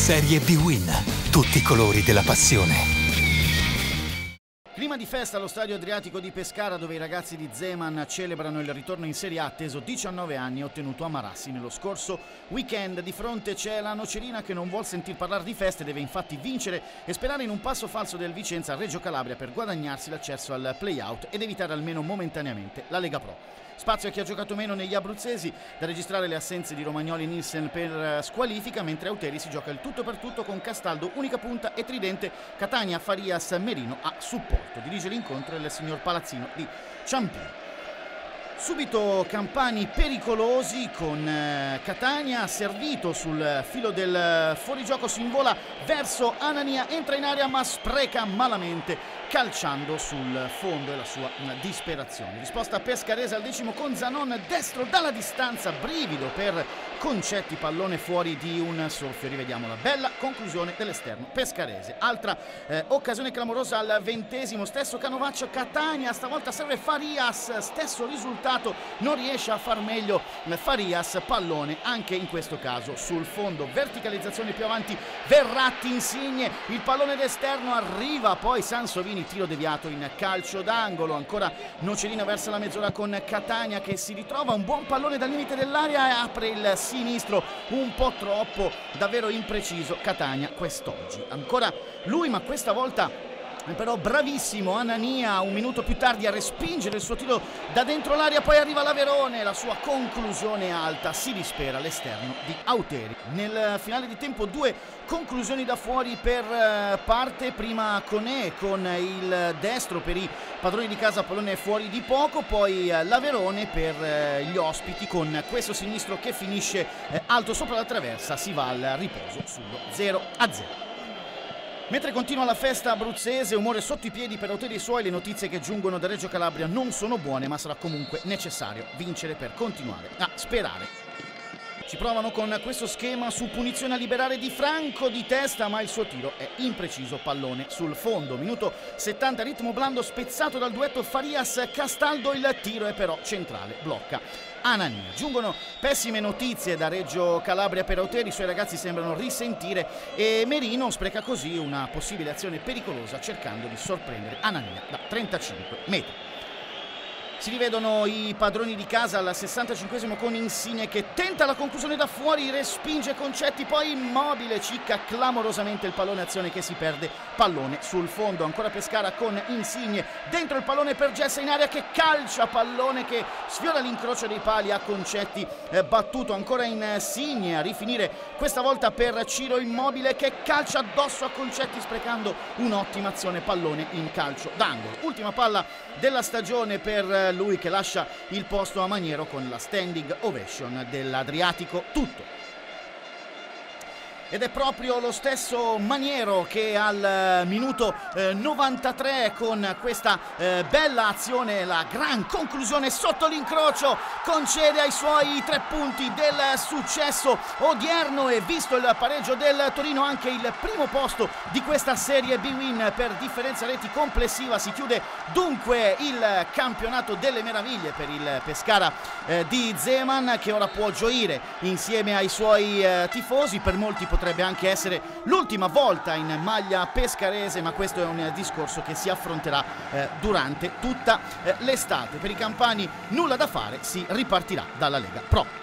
Serie B-Win. Tutti i colori della passione. Clima di festa allo Stadio Adriatico di Pescara, dove i ragazzi di Zeman celebrano il ritorno in Serie A atteso 19 anni ottenuto a Marassi nello scorso weekend. Di fronte c'è la Nocerina che non vuol sentir parlare di feste, deve infatti vincere e sperare in un passo falso del Vicenza a Reggio Calabria per guadagnarsi l'accesso al play-out ed evitare almeno momentaneamente la Lega Pro. Spazio a chi ha giocato meno negli abruzzesi, da registrare le assenze di Romagnoli e Nielsen per squalifica, mentre Auteri si gioca il tutto per tutto con Castaldo, unica punta e tridente, Catania, Farias, Merino a supporto. Dirige l'incontro il signor Palazzino di Ciampino. Subito Campani pericolosi con Catania servito sul filo del fuorigioco, si invola verso Anania, entra in area ma spreca malamente calciando sul fondo e la sua disperazione. Risposta pescarese al decimo con Zanon destro dalla distanza, brivido per Concetti, pallone fuori di un soffio. Rivediamo la bella conclusione dell'esterno pescarese. Altra occasione clamorosa al 20°, stesso Canovaccio, Catania, stavolta serve Farias, stesso risultato, non riesce a far meglio Farias, pallone anche in questo caso sul fondo, verticalizzazione più avanti, Verratti, Insigne, il pallone d'esterno, arriva poi Sansovini, tiro deviato in calcio d'angolo. Ancora Nocerina verso la mezz'ora con Catania che si ritrova un buon pallone dal limite dell'area e apre il sinistro un po' troppo, davvero impreciso Catania quest'oggi. Ancora lui, ma questa volta però bravissimo Anania un minuto più tardi a respingere il suo tiro da dentro l'area, poi arriva l'Averone, la sua conclusione alta, si dispera l'esterno di Auteri. Nel finale di tempo due conclusioni da fuori per parte, prima Conè con il destro per i padroni di casa, pallone fuori di poco, poi l'Averone per gli ospiti con questo sinistro che finisce alto sopra la traversa, si va al riposo sullo 0-0. Mentre continua la festa abruzzese, umore sotto i piedi per Auteri e i suoi, le notizie che giungono da Reggio Calabria non sono buone, ma sarà comunque necessario vincere per continuare a sperare. Ci provano con questo schema su punizione a liberare Di Franco di testa, ma il suo tiro è impreciso, pallone sul fondo. Minuto 70, ritmo blando spezzato dal duetto Farias-Castaldo, il tiro è però centrale, blocca Anania. Giungono pessime notizie da Reggio Calabria per Auteri, i suoi ragazzi sembrano risentire e Merino spreca così una possibile azione pericolosa cercando di sorprendere Anania da 35 metri. Si rivedono i padroni di casa al 65° con Insigne che tenta la conclusione da fuori, respinge Concetti, poi Immobile cicca clamorosamente il pallone, azione che si perde, pallone sul fondo. Ancora Pescara con Insigne, dentro il pallone per Gessa in area che calcia, pallone che sfiora l'incrocio dei pali a Concetti, battuto. Ancora Insigne a rifinire, questa volta per Ciro Immobile che calcia addosso a Concetti sprecando un'ottima azione, pallone in calcio d'angolo. Ultima palla della stagione per lui che lascia il posto a Maniero con la standing ovation dell'Adriatico. Tutto. Ed è proprio lo stesso Maniero che al minuto 93 con questa bella azione, la gran conclusione sotto l'incrocio, concede ai suoi 3 punti del successo odierno e, visto il pareggio del Torino, anche il primo posto di questa Serie B-Win per differenza reti complessiva. Si chiude dunque il campionato delle meraviglie per il Pescara di Zeman, che ora può gioire insieme ai suoi tifosi. Per molti potrebbe anche essere l'ultima volta in maglia pescarese, ma questo è un discorso che si affronterà durante tutta l'estate. Per i campani nulla da fare, si ripartirà dalla Lega Pro.